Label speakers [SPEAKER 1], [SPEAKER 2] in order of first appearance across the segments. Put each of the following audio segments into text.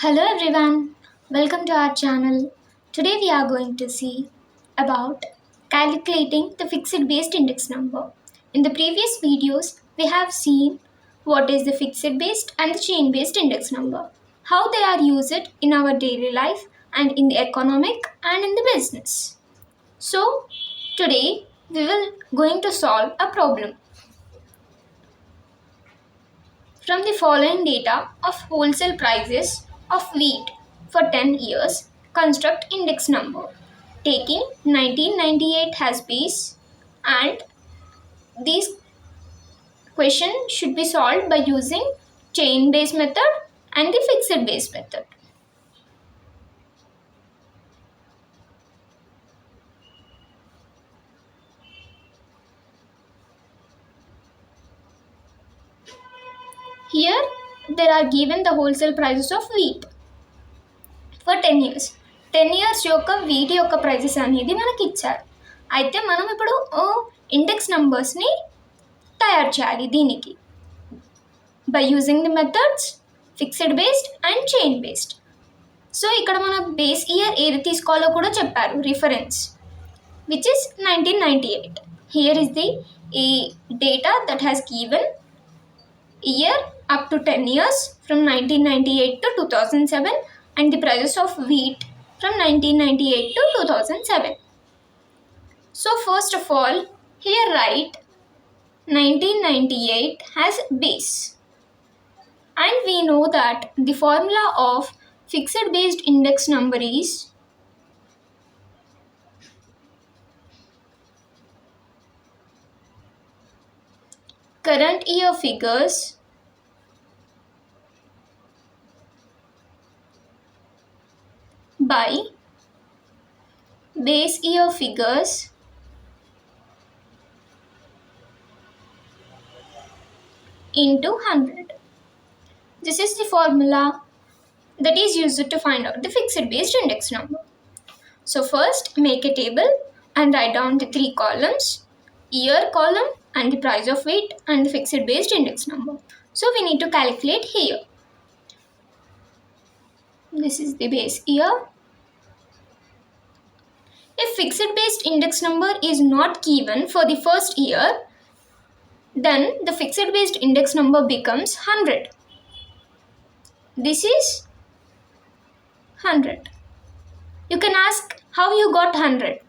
[SPEAKER 1] Hello everyone, welcome to our channel. Today we are going to see about calculating the fixed based index number. In the previous videos, we have seen what is the fixed based and the chain based index number, how they are used in our daily life and in the economic and in the business. So today we will going to solve a problem. From the following data of wholesale prices of wheat for 10 years, construct index number, taking 1998 as base, and these question should be solved by using chain based method and the fixed based method. Here there are given the wholesale prices of wheat for 10 years. 10 years యొక్క వీటి యొక్క prices అనేది మనకి ఇచ్చారు. అయితే మనం ఇప్పుడు index నంబర్స్ని తయారు చేయాలి దీనికి by using the methods fixed based and chain based. So ఇక్కడ మన బేస్ ఇయర్ ఏది తీసుకోవాలో కూడా చెప్పారు, reference which is 1998. Here is the ఈ data that has given year up to 10 years from 1998 to 2007 and the prices of wheat from 1998 to 2007. So first of all, here write 1998 as base. And we know that the formula of fixed based index number is current year figures by base year figures into 100. This is the formula that is used to find out the fixed based index number. So first make a table and write down the three columns, year column and the price of wheat and the fixed based index number. So we need to calculate here. This is the base year. If fixed based index number is not given for the first year, then the fixed based index number becomes 100. This is 100. You can ask how you got 100,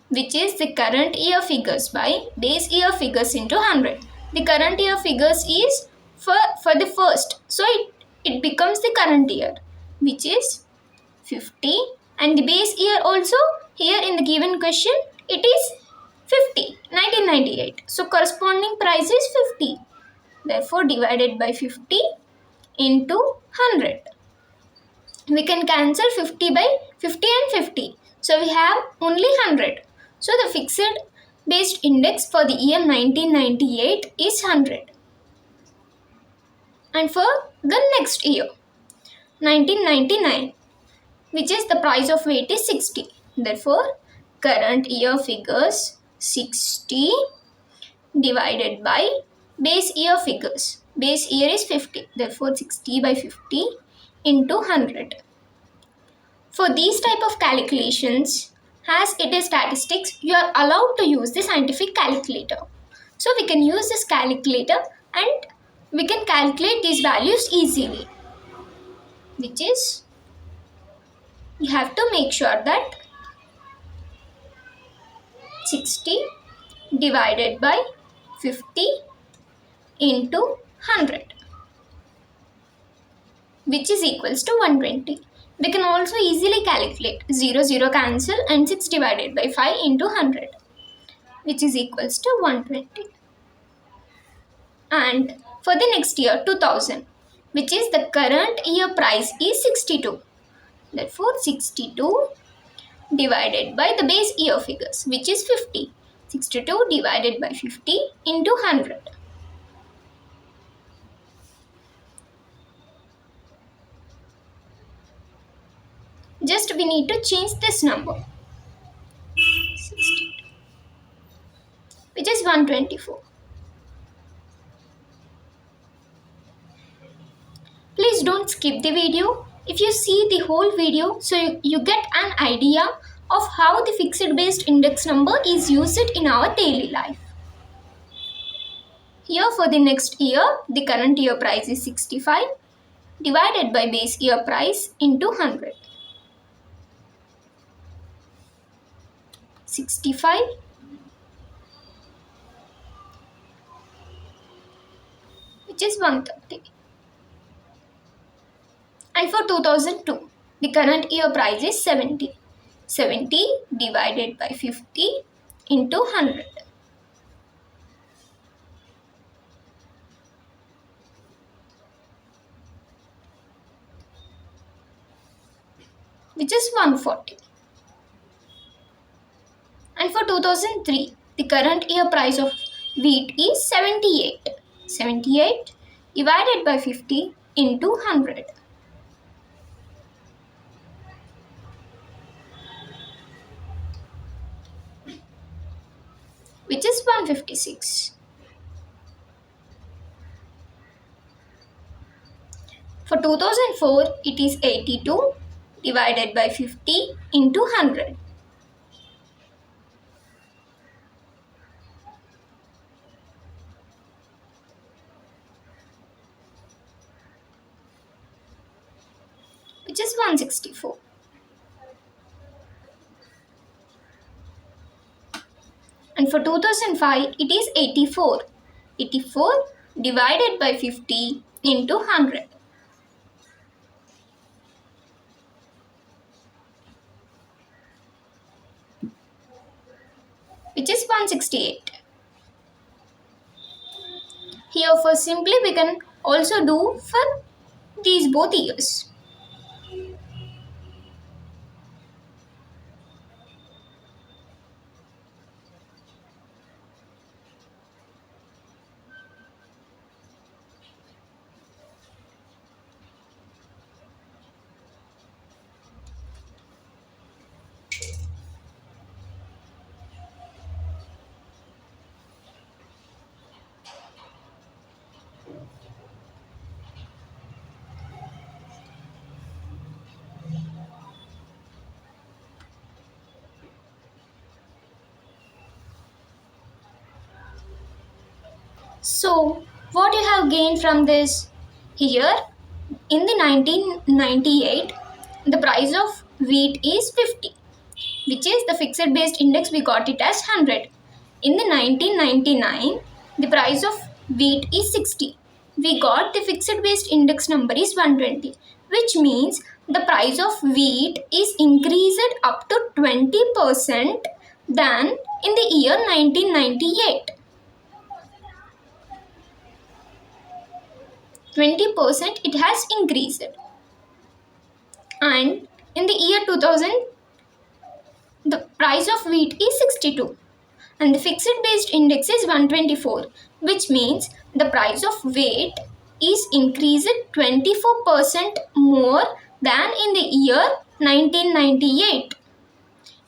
[SPEAKER 1] which is the current year figures by base year figures into 100. The current year figures is for the first, so it becomes the current year, which is 50, and the base year also here in the given question it is 50, 1998. So corresponding price is 50. Therefore divided by 50 into 100. We can cancel 50 by 50 and 50. So we have only 100. So the fixed based index for the year 1998 is 100. And for the next year 1999, which is the price of wheat is 60. Therefore current year figures 60 divided by base year figures. Base year is 50. Therefore 60 by 50 into 100. For these type of calculations, as it is statistics, you are allowed to use the scientific calculator. So we can use this calculator and we can calculate these values easily, which is you have to make sure that 60 divided by 50 into 100, which is equals to 120. We can also easily calculate 0 0 cancel and 6 divided by 5 into 100, which is equals to 120. And for the next year 2000, which is the current year price is 62. Therefore 62 divided by the base year figures, which is 50. 62 divided by 50 into 100. Just we need to change this number, 62, which is 124. Please don't don't skip the video. If you see the whole video, so you get an idea of how the fixed based index number is used in our daily life. Here for the next year, the current year price is 65 divided by base year price into 100. 65 which is 130. And for 2002, the current year price is 70. 70 divided by 50 into 100. Which is 140. And for 2003, the current year price of wheat is 78. 78 divided by 50 into 100. Which is 156. For 2004, it is 82 divided by 50 into 100. Which is 164. And for 2005, it is 84. 84 divided by 50 into 100. Which is 168. Here for simply we can also do for these both years. So, what you have gained from this? Here, in the 1998, the price of wheat is 50, which is the fixed based index, we got it as 100. In the 1999, the price of wheat is 60. We got the fixed based index number is 120, which means the price of wheat is increased up to 20% than in the year 1998. 20% it has increased. And in the year 2000, the price of wheat is 62 and the fixed based index is 124, which means the price of wheat is increased 24% more than in the year 1998.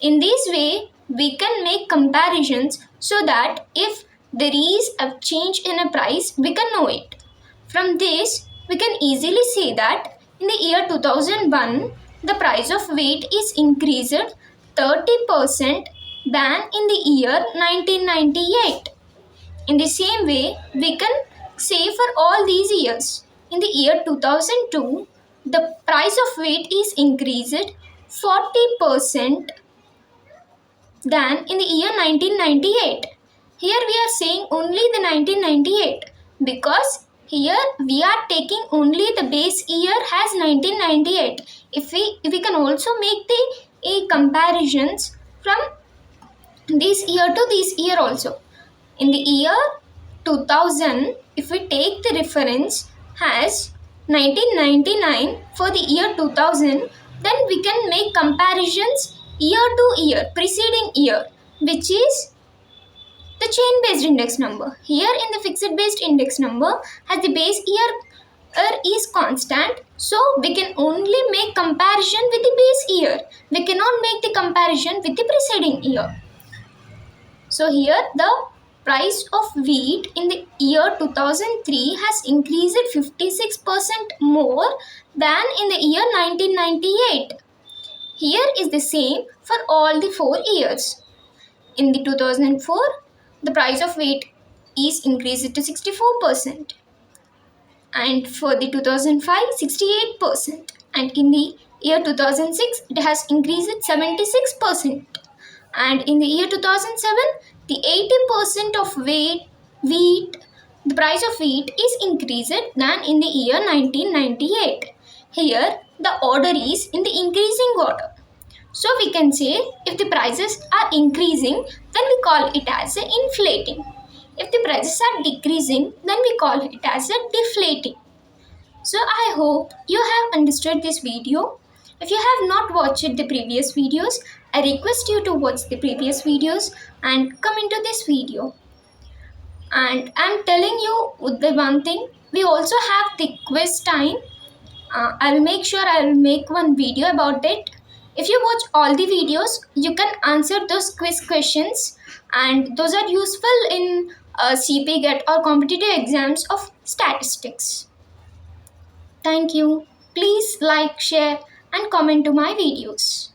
[SPEAKER 1] In this way, we can make comparisons so that if there is a change in a price, we can know it. From this, we can easily see that in the year 2001, the price of wheat is increased 30% than in the year 1998. In the same way, we can say for all these years. In the year 2002, the price of wheat is increased 40% than in the year 1998. Here we are saying only the 1998 because here we are taking only the base year as 1998. If we can also make the comparisons from this year to this year also. In the year 2000, if we take the reference as 1999 for the year 2000, then we can make comparisons year to year, preceding year, which is the chain based index number. Here in the fixed based index number, as the base year is constant, so we can only make comparison with the base year. We cannot make the comparison with the preceding year. So here the price of wheat in the year 2003 has increased 56% more than in the year 1998. Here is the same for all the 4 years. In the 2004, the price of wheat is increased to 64%, and for the 2005, 68%, and in the year 2006 it has increased 76%, and in the year 2007 the 80% of wheat the price of wheat is increased than in the year 1998. Here the order is in the increasing order. So we can say if the prices are increasing, then we call it as a inflating. If the prices are decreasing, then we call it as a deflating. So I hope you have understood this video. If you have not watched the previous videos, I request you to watch the previous videos and come into this video. And I'm telling you the one thing, we also have the quiz time. I'll make sure I'll make one video about it. If you watch all the videos, you can answer those quiz questions, and those are useful in CP GET or competitive exams of statistics. Thank you. Please like, share and comment to my videos.